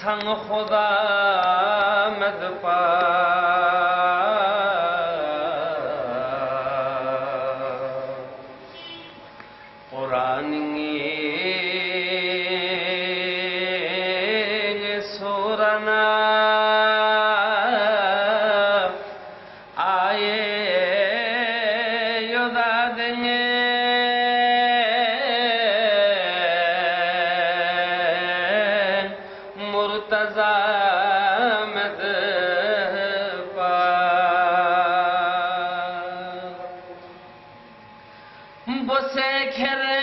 संग खुदा मद पा कुरान सूरना आए युदा देंगे मुर्तजा मद पा बुसे खेरे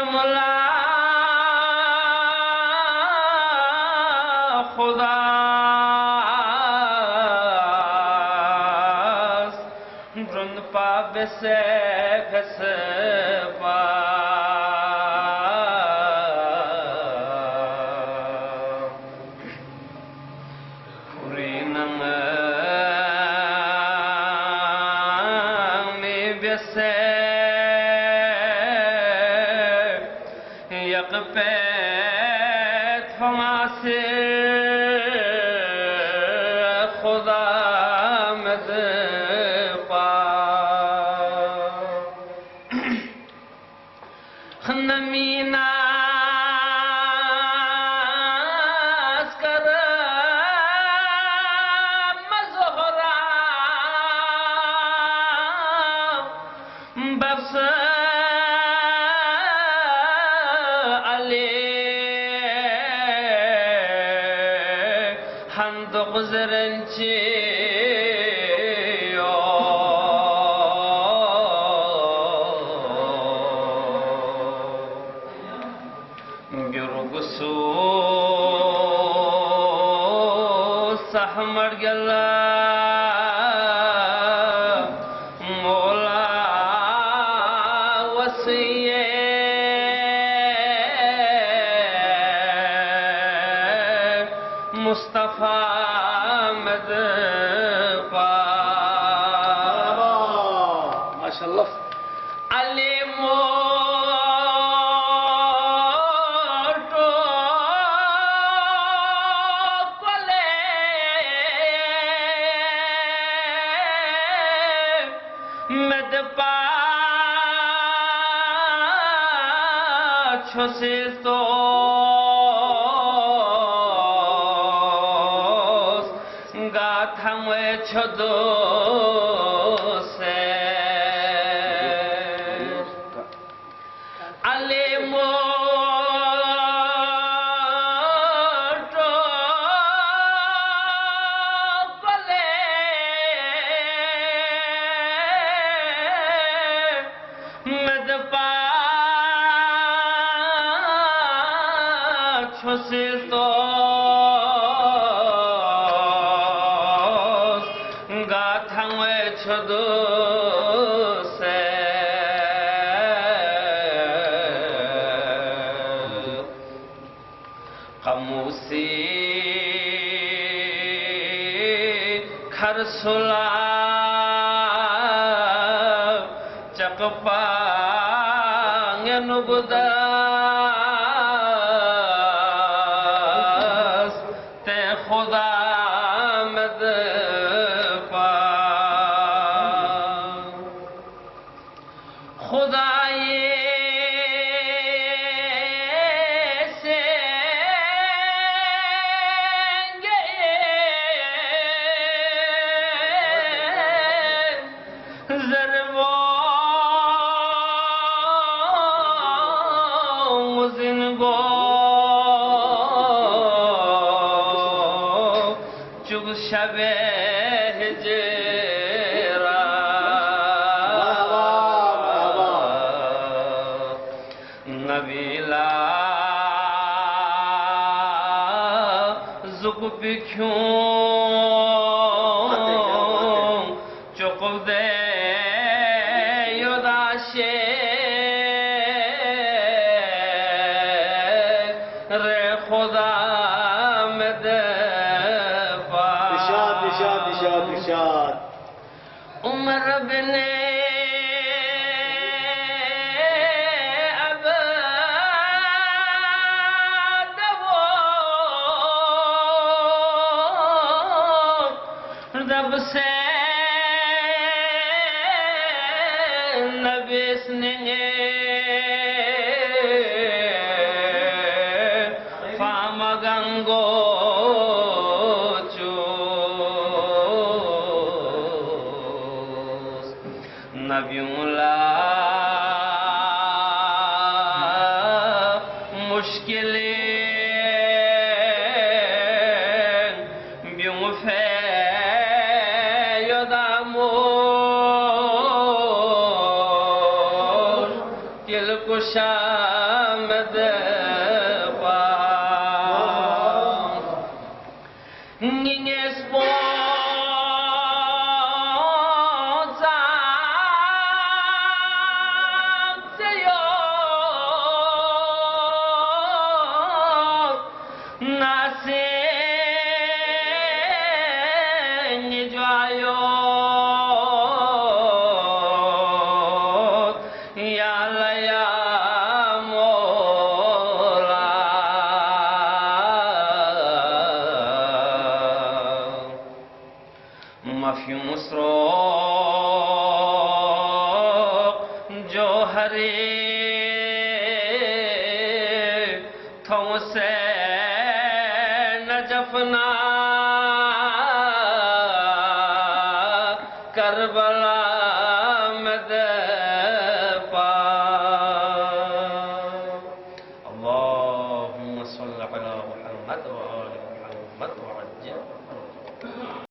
मोला खुदा ड्रुन पा बेसे फस पा पूरी नंग में बेसे पे थमासे खुदा मद पा नमीना कर मज़ोहरा बस हंद गुजरंची गिरुगसू सहमर गला मोला वसिए मुस्तफा मद पा माशाअल्लाह अली मोटो कोले मद पा छुसे तो छदो से अले मोटो कोले मद पा छुसे तो छदो से खमूसी खरसुला चकपा नुबदास ते खुदा मद पा खुदाए से ज़रवो मुज़िनगो चुग शबे नबीला जुक बिख्यूं चुक दे योदाशे रे खुदा में दे पा दिशा सबसे नबीसने फामा गंगो चूस नबियुला मुश्किलें Shamad ninguém esposa nasce nijoyo ya la ya मफ़ियूं मुसरोक जो हरे थों से नजफना करबला मद पा अल्लाहुम्मा सल्लि अला मुहम्मद व आलि मुहम्मद व अज्जिल